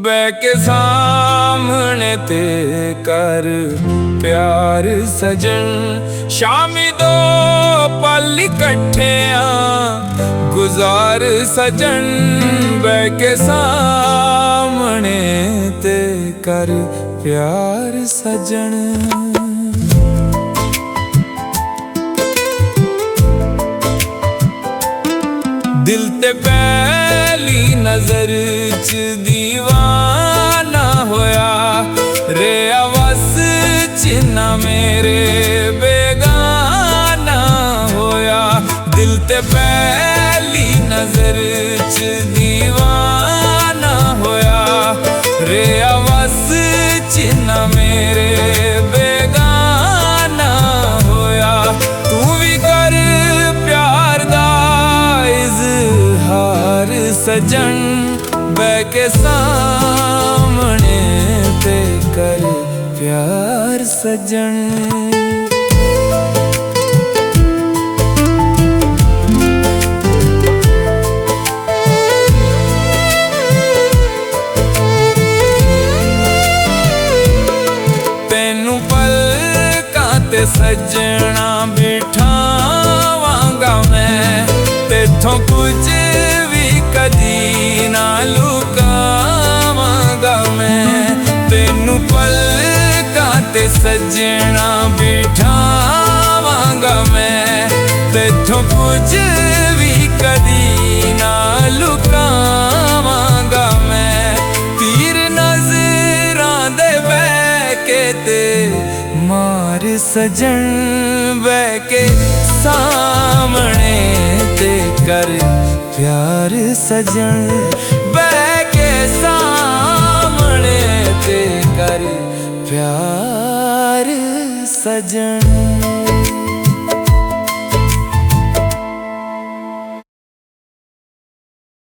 ਬਹਿ ਕੇ ਸਾਹਮਣੇ ਤੇ ਕਰ ਪਿਆਰ ਸਜਣ। ਸ਼ਾਮੀ ਦੋ ਪਲ ਇਕੱਠਿਆਂ ਗੁਜ਼ਾਰ ਸਜਣ। ਬਹਿ ਕੇ ਸਾਹਮਣੇ ਤੇ ਕਰ ਪਿਆਰ ਸਜਣ। दिल ते पहली नजर च दीवाना होया रे आवास च ना मेरे बेगाना होया। दिल ते पहली नजर च दीवाना होया रे आवास च ना मेरे बेगाना होया। तू भी कर प्यार दा सजन। बह के सामने ते कर प्यार सजन। तेनू पलकां ते सजना बिठावांगा मैं, तेथों कुछ कदी ना लुकावांगा मैं। तेनू पलकां ते सजना बिठावांगा मैं, तेथों कुछ भी कदी ना लुकावांगा मैं। तीर नजरां दे बह के ते मार सजन। बह के सामने ते कर प्यार सजन। बह के सामने ते कर प्यार सजन।